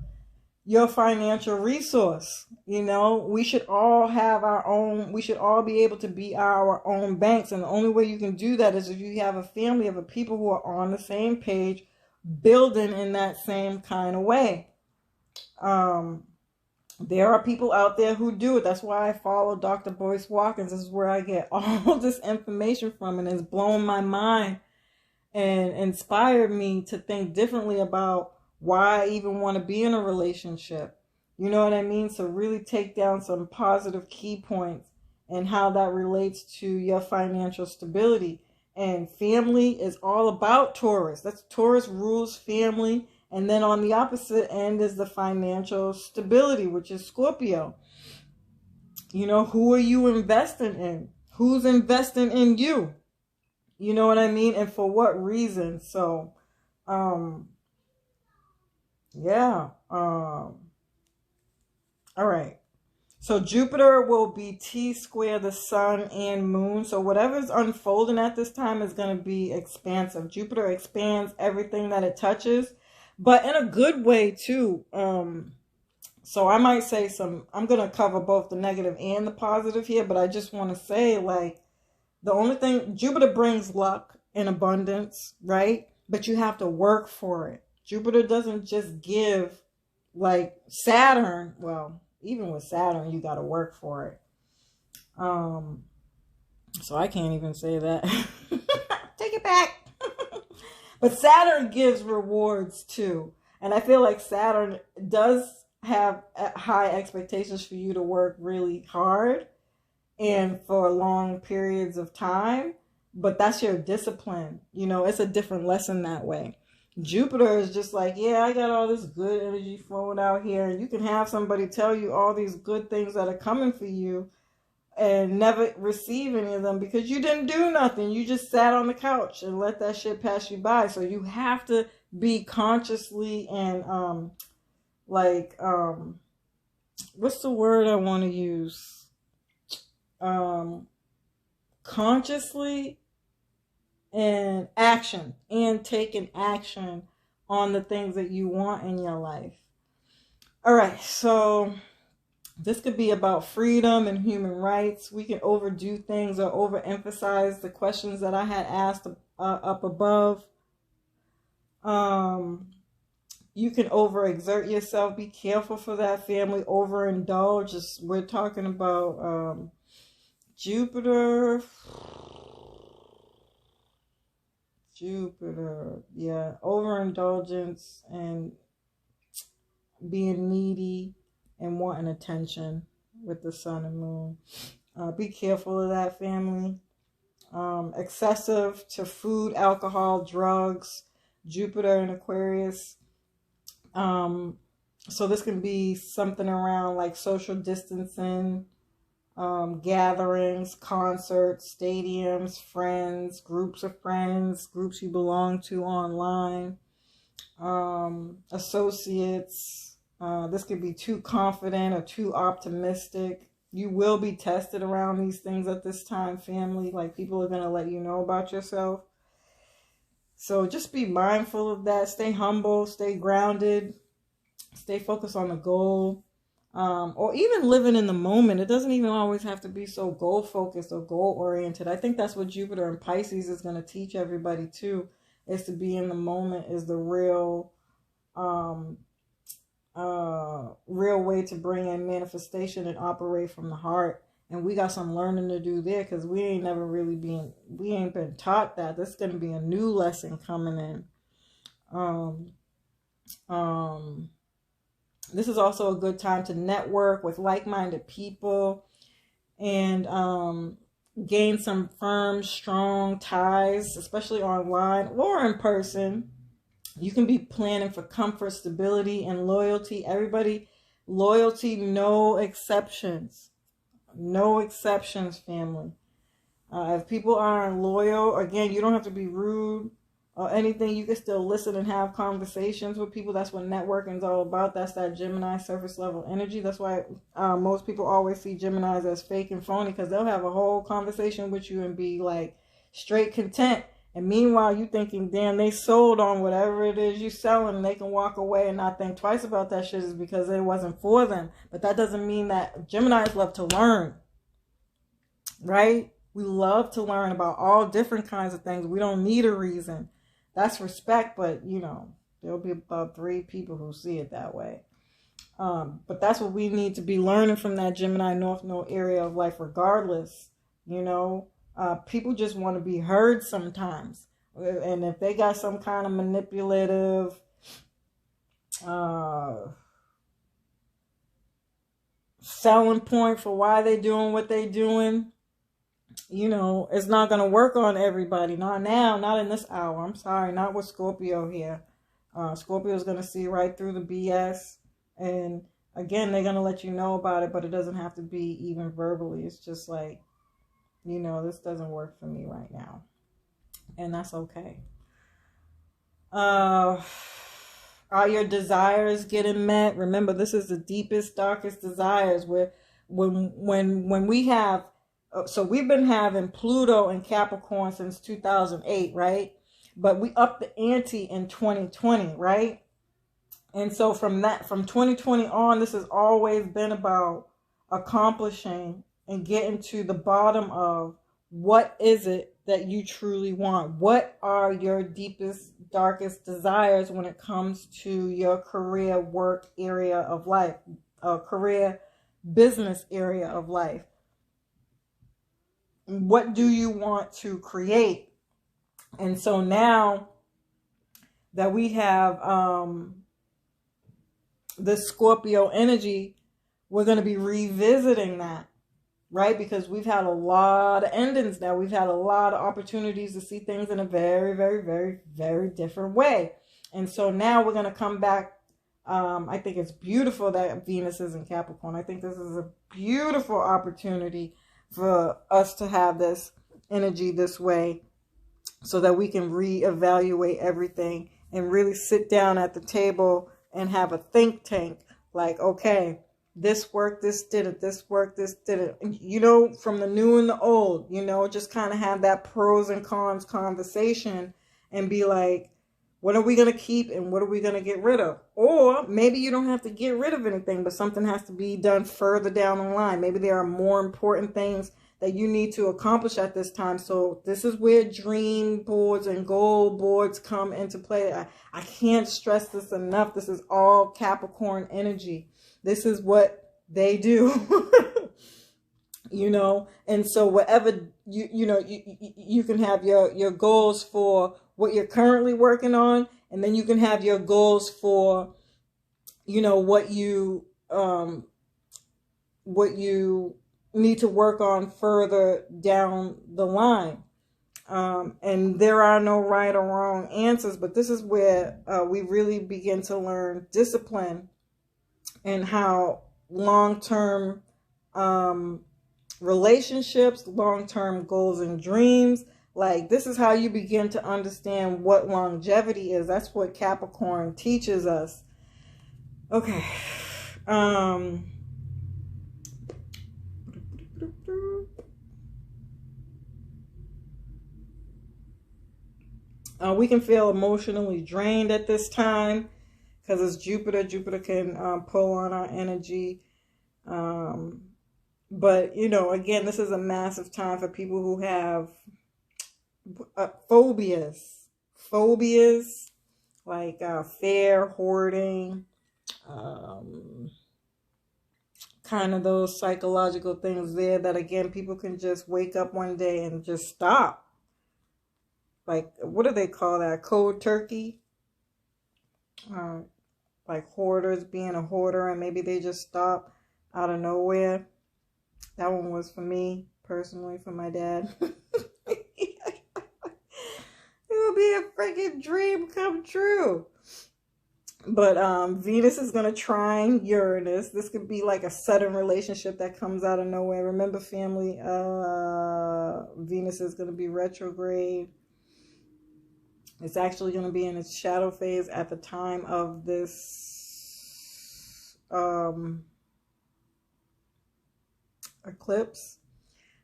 financial resource. We should all have our own. We should all be able to be our own banks, and the only way you can do that is if you have a family of people who are on the same page, building in that same kind of way. There are people out there who do it. That's why I follow Dr. Boyce Watkins. This is where I get all this information from, and it's blown my mind and inspired me to think differently about why I even want to be in a relationship. You know what I mean? So really take down some positive key points and how that relates to your financial stability. And family is all about Taurus. That's Taurus rules family. And then on the opposite end is the financial stability, which is Scorpio. Who are you investing in? Who's investing in you? You know what I mean? And for what reason? So, yeah. All right. So Jupiter will be T square the sun and moon. So whatever's unfolding at this time is going to be expansive. Jupiter expands everything that it touches, but in a good way too. So I might say I'm going to cover both the negative and the positive here, but I just want to say, like, the only thing, Jupiter brings luck and abundance, right? But you have to work for it. Jupiter doesn't just give like Saturn. Well, even with Saturn, you got to work for it. So I can't even say that. Take it back. But Saturn gives rewards too. And I feel like Saturn does have high expectations for you to work really hard and for long periods of time. But that's your discipline. It's a different lesson that way. Jupiter is just like, yeah, I got all this good energy flowing out here. And you can have somebody tell you all these good things that are coming for you. and never receive any of them because you didn't do nothing. You just sat on the couch and let that shit pass you by. So you have to be consciously and what's the word I want to use? Consciously and taking action on the things that you want in your life. All right, so this could be about freedom and human rights. We can overdo things or overemphasize the questions that I had asked up above. You can overexert yourself. Be careful for that, family. Overindulge. We're talking about Jupiter, yeah, overindulgence and being needy and wanting attention with the sun and moon. Be careful of that, family. Excessive to food, alcohol, drugs, Jupiter and Aquarius. So this can be something around like social distancing, gatherings, concerts, stadiums, friends, groups of friends, groups you belong to online, associates. This could be too confident or too optimistic. You will be tested around these things at this time, family. Like, people are going to let you know about yourself. So just be mindful of that. Stay humble, stay grounded, stay focused on the goal. Or even living in the moment. It doesn't even always have to be so goal focused or goal oriented. I think that's what Jupiter and Pisces is going to teach everybody too, is to be in the moment is the real way to bring in manifestation and operate from the heart. And we got some learning to do there because we ain't been taught that. This is going to be a new lesson coming in. This is also a good time to network with like-minded people and gain some firm, strong ties, especially online or in person. You can be planning for comfort, stability, and loyalty. Everybody, loyalty, no exceptions. No exceptions, family. If people aren't loyal, again, you don't have to be rude or anything. You can still listen and have conversations with people. That's what networking is all about. That's that Gemini surface level energy. That's why most people always see Geminis as fake and phony, because they'll have a whole conversation with you and be like straight content. And meanwhile, you thinking, damn, they sold on whatever it is you selling, and they can walk away and not think twice about that shit is because it wasn't for them. But that doesn't mean that Geminis love to learn, right? We love to learn about all different kinds of things. We don't need a reason. That's respect, but, you know, there'll be about 3 people who see it that way. But that's what we need to be learning from that Gemini North Node area of life regardless, you know. People just want to be heard sometimes. And if they got some kind of manipulative, selling point for why they're doing what they're doing, you know, it's not going to work on everybody. Not now, not in this hour. I'm sorry, not with Scorpio here. Scorpio is going to see right through the BS. And again, they're going to let you know about it, but it doesn't have to be even verbally. It's just like, you know, this doesn't work for me right now. And that's okay. Are your desires getting met? Remember, this is the deepest, darkest desires. Where when we have, so we've been having Pluto and Capricorn since 2008, right? But we upped the ante in 2020, right? And so from 2020 on, this has always been about accomplishing and getting to the bottom of what is it that you truly want? What are your deepest, darkest desires when it comes to your career, work area of life, career, business area of life? What do you want to create? And so now that we have this Scorpio energy, we're going to be revisiting that. Right? Because we've had a lot of endings now. We've had a lot of opportunities to see things in a very, very, very, very different way. And so now we're going to come back. I think it's beautiful that Venus is in Capricorn. I think this is a beautiful opportunity for us to have this energy this way, so that we can reevaluate everything and really sit down at the table and have a think tank. Like, okay, this worked, this didn't, this worked, this didn't. You know, from the new and the old, you know, just kind of have that pros and cons conversation and be like, what are we going to keep and what are we going to get rid of? Or maybe you don't have to get rid of anything, but something has to be done further down the line. Maybe there are more important things that you need to accomplish at this time. So this is where dream boards and goal boards come into play. I can't stress this enough. This is all Capricorn energy. This is what they do. You know, and so whatever you can have your goals for what you're currently working on, and then you can have your goals for, you know, what you need to work on further down the line. And there are no right or wrong answers, but this is where we really begin to learn discipline and how long-term relationships, long-term goals and dreams, like this is how you begin to understand what longevity is. That's what Capricorn teaches us. Okay. We can feel emotionally drained at this time because it's Jupiter. Jupiter can pull on our energy. But, you know, again, this is a massive time for people who have phobias. Phobias like fear, hoarding, kind of those psychological things there that, again, people can just wake up one day and just stop. Like, what do they call that? Cold turkey? Like hoarders being a hoarder, and maybe they just stop out of nowhere. That one was for me, personally, for my dad. It will be a freaking dream come true. But Venus is going to trine Uranus. This could be like a sudden relationship that comes out of nowhere. Remember, family, Venus is going to be retrograde. It's actually going to be in its shadow phase at the time of this eclipse.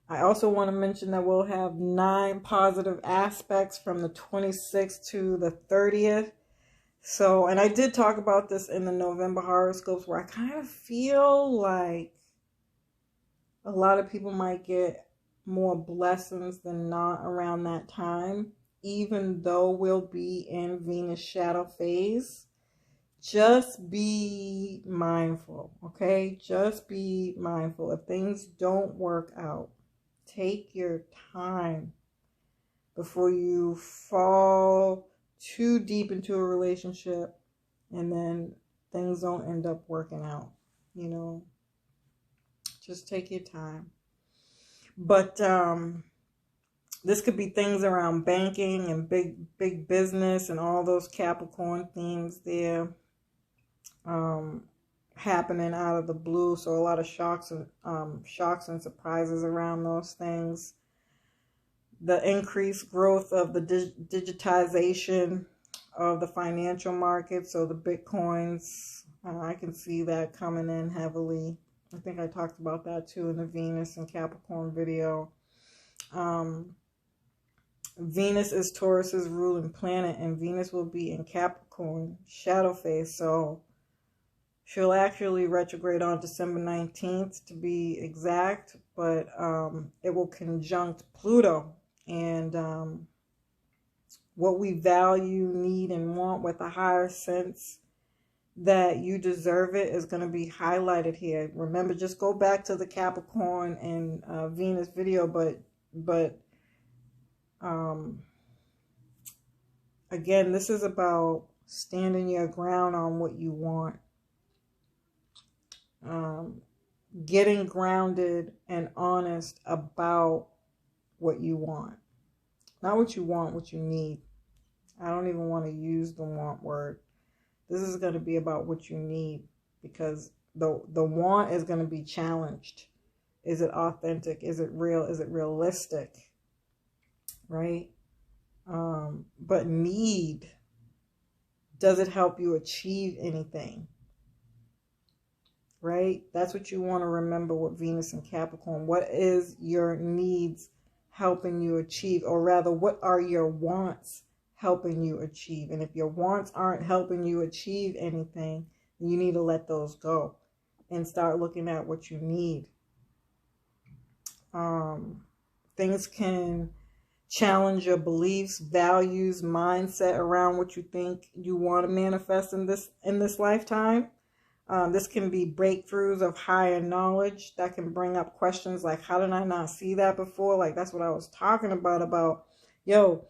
I also want to mention that we'll have 9 positive aspects from the 26th to the 30th. So, and I did talk about this in the November horoscopes, where I kind of feel like a lot of people might get more blessings than not around that time, even though we'll be in Venus shadow phase. Just be mindful, okay? Just be mindful. If things don't work out, take your time before you fall too deep into a relationship and then things don't end up working out, you know? Just take your time. But this could be things around banking and big business and all those Capricorn themes there happening out of the blue. So a lot of shocks and surprises around those things. The increased growth of the digitization of the financial market. So the Bitcoins, I can see that coming in heavily. I think I talked about that too in the Venus and Capricorn video. Venus is Taurus's ruling planet, and Venus will be in Capricorn shadow phase. So she'll actually retrograde on December 19th to be exact, but it will conjunct Pluto. And what we value, need, and want with a higher sense that you deserve it is going to be highlighted here. Remember, just go back to the Capricorn and Venus video, but again, this is about standing your ground on what you want. Getting grounded and honest about what you want. Not what you want, what you need. I don't even want to use the want word. This is going to be about what you need, because the want is going to be challenged. Is it authentic? Is it real? Is it realistic? Right? But need, does it help you achieve anything? Right? That's what you want to remember with Venus and Capricorn. What is your needs helping you achieve? Or rather, what are your wants helping you achieve? And if your wants aren't helping you achieve anything, you need to let those go and start looking at what you need. Things can challenge your beliefs, values, mindset around what you think you want to manifest in this lifetime. This can be breakthroughs of higher knowledge that can bring up questions like, how did I not see that before? Like, that's what I was talking about, yo,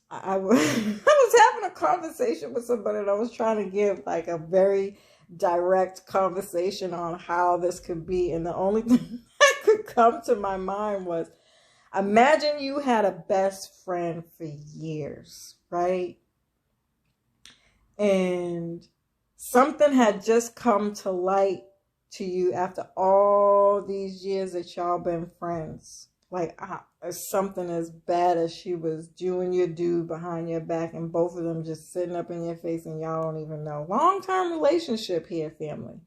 I was having a conversation with somebody and I was trying to give like a very direct conversation on how this could be. And the only thing that could come to my mind was, imagine you had a best friend for years, right? And something had just come to light to you after all these years that y'all been friends. Like something as bad as she was doing your dude behind your back and both of them just sitting up in your face and y'all don't even know. Long-term relationship here, family.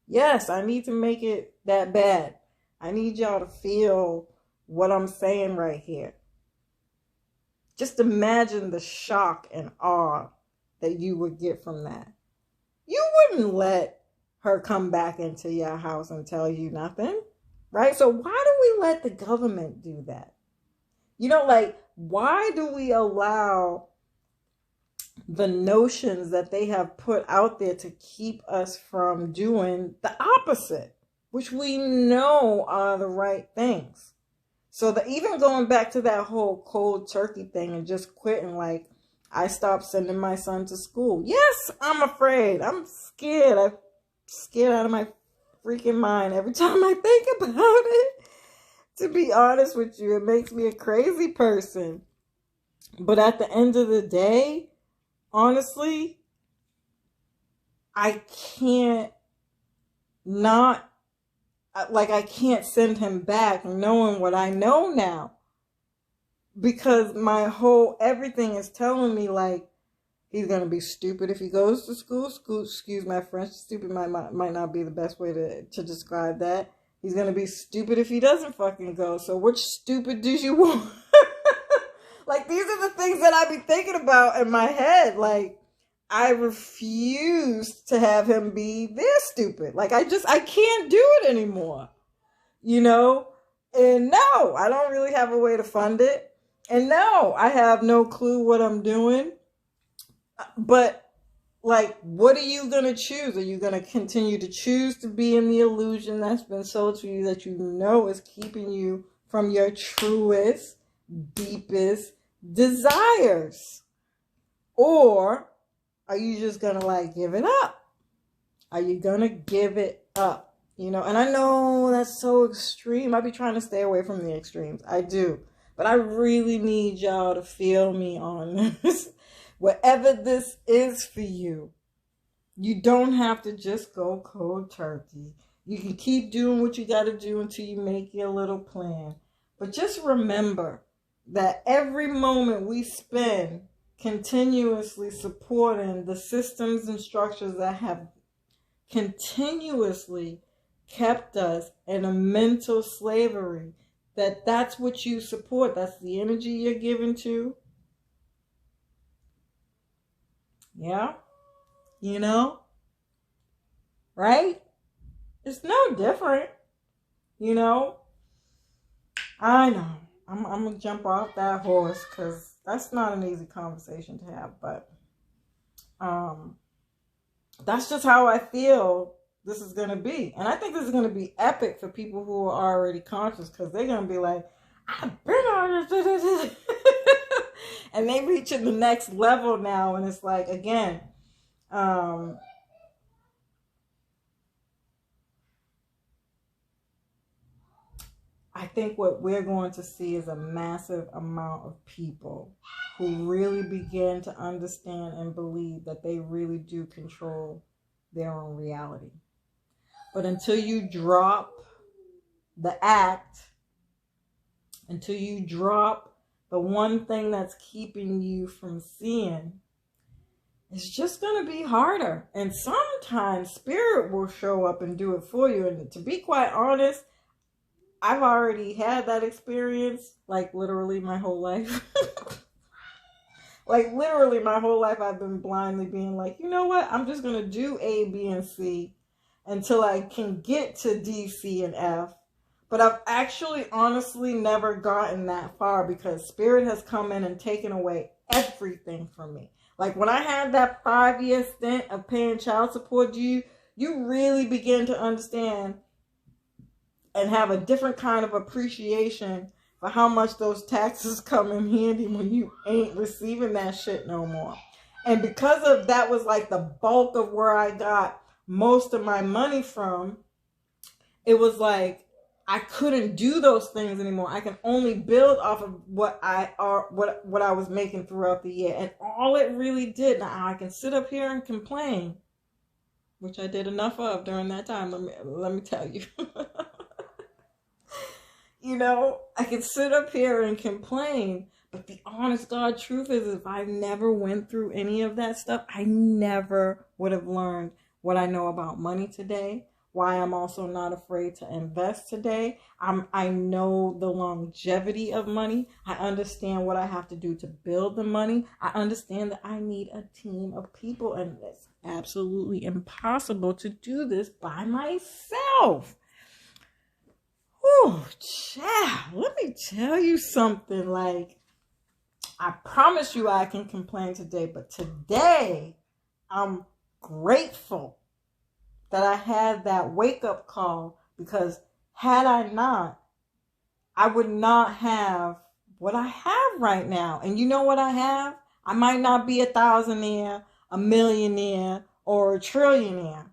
Yes, I need to make it that bad. I need y'all to feel what I'm saying right here. Just imagine the shock and awe that you would get from that. You wouldn't let her come back into your house and tell you nothing, right? So why do we let the government do that? You know, like, why do we allow the notions that they have put out there to keep us from doing the opposite, which we know are the right things? So even going back to that whole cold turkey thing and just quitting, like, I stopped sending my son to school. Yes, I'm afraid. I'm scared. I'm scared out of my freaking mind every time I think about it. To be honest with you, it makes me a crazy person. But at the end of the day, honestly, I can't I can't send him back knowing what I know now. Because everything is telling me, like, he's going to be stupid if he goes to school. Excuse my French, stupid might not be the best way to describe that. He's going to be stupid if he doesn't fucking go. So which stupid do you want? Like, these are the things that I be thinking about in my head. Like, I refuse to have him be this stupid. Like, I can't do it anymore. You know? And no, I don't really have a way to fund it. And no, I have no clue what I'm doing. But, like, what are you going to choose? Are you going to continue to choose to be in the illusion that's been sold to you that you know is keeping you from your truest, deepest desires? Or are you just going to, like, give it up? Are you going to give it up? You know, and I know that's so extreme. I be trying to stay away from the extremes. I do. But I really need y'all to feel me on this. Whatever this is for you, you don't have to just go cold turkey. You can keep doing what you got to do until you make your little plan. But just remember that every moment we spend continuously supporting the systems and structures that have continuously kept us in a mental slavery, that's what you support. That's the energy you're giving to. Yeah. You know? Right? It's no different. You know? I know. I'm going to jump off that horse because that's not an easy conversation to have. But that's just how I feel this is going to be. And I think this is going to be epic for people who are already conscious, because they're going to be like, I've been on this. And they reaching the next level now. And it's like, again, I think what we're going to see is a massive amount of people who really begin to understand and believe that they really do control their own reality. But until you drop the act, until you drop the one thing that's keeping you from seeing, it's just going to be harder. And sometimes spirit will show up and do it for you. And to be quite honest, I've already had that experience, like literally my whole life. Like literally my whole life I've been blindly being like, you know what? I'm just going to do A, B, and C until I can get to D, C, and F. But I've actually honestly never gotten that far because spirit has come in and taken away everything from me. Like when I had that 5-year stint of paying child support, you really begin to understand and have a different kind of appreciation for how much those taxes come in handy when you ain't receiving that shit no more. And because of that was like the bulk of where I got most of my money from, it was like I couldn't do those things anymore. I can only build off of what I was making throughout the year. And all it really did, now I can sit up here and complain, which I did enough of during that time, let me tell you. You know, I can sit up here and complain, but the honest God truth is if I never went through any of that stuff, I never would have learned what I know about money today, why I'm also not afraid to invest today. I know the longevity of money. I understand what I have to do to build the money. I understand that I need a team of people, and it's absolutely impossible to do this by myself. Oh, child, let me tell you something. Like, I promise you I can complain today, but today I'm grateful that I had that wake-up call, because had I not, I would not have what I have right now. And you know what I have? I might not be a thousandaire, a millionaire, or a trillionaire,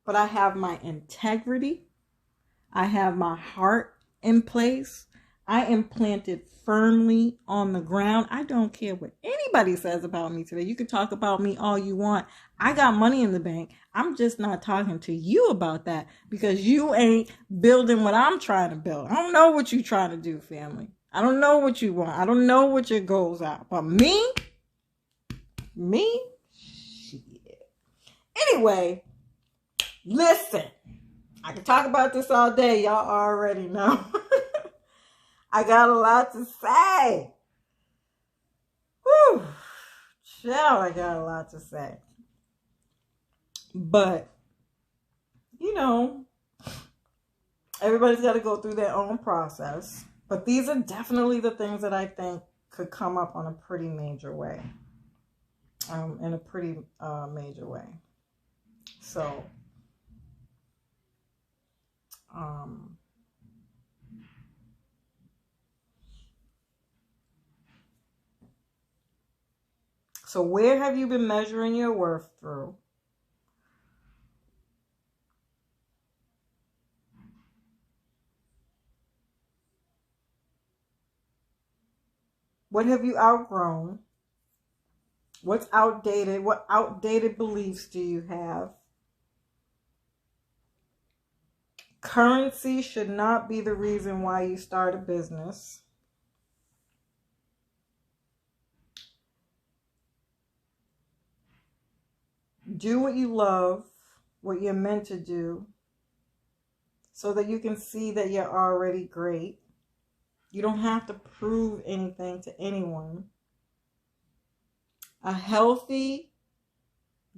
but I have my integrity. I have my heart in place. I am planted firmly on the ground. I don't care what anybody says about me today. You can talk about me all you want. I got money in the bank. I'm just not talking to you about that because you ain't building what I'm trying to build. I don't know what you're trying to do, family. I don't know what you want. I don't know what your goals are. But me, shit. Anyway, listen. I can talk about this all day. Y'all already know. I got a lot to say. Whew. Child, I got a lot to say. But, you know, everybody's got to go through their own process. But these are definitely the things that I think could come up on a pretty major way. In a pretty major way. So, so where have you been measuring your worth through? What have you outgrown? What's outdated? What outdated beliefs do you have? Currency should not be the reason why you start a business. Do what you love, what you're meant to do, so that you can see that you're already great. You don't have to prove anything to anyone. A healthy,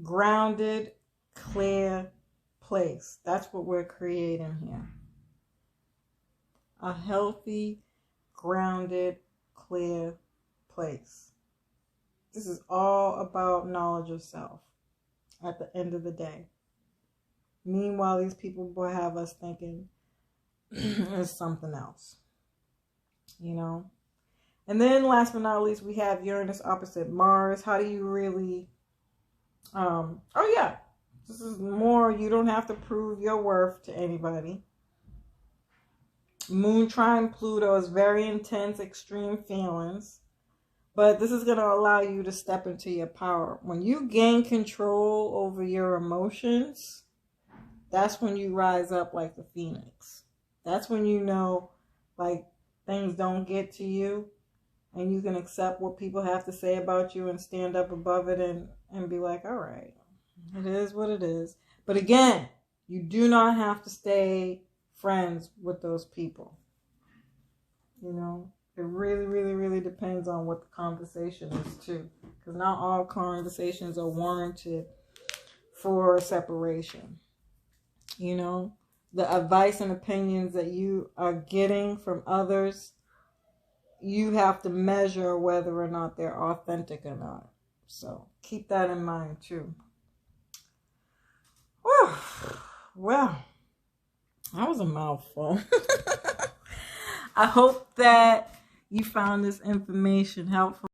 grounded, clear place. That's what we're creating here. A healthy, grounded, clear place. This is all about knowledge of self at the end of the day. Meanwhile, these people will have us thinking it's something else. You know? And then last but not least, we have Uranus opposite Mars. How do you really... oh yeah. This is more, you don't have to prove your worth to anybody. Moon trine Pluto is very intense, extreme feelings. But this is going to allow you to step into your power. When you gain control over your emotions, that's when you rise up like the phoenix. That's when you know, like, things don't get to you, and you can accept what people have to say about you and stand up above it and be like, all right, it is what it is. But again, you do not have to stay friends with those people. You know, it really, really, really depends on what the conversation is too. Because not all conversations are warranted for separation. You know, the advice and opinions that you are getting from others, you have to measure whether or not they're authentic or not. So keep that in mind too. Whew. Well, that was a mouthful. I hope that you found this information helpful.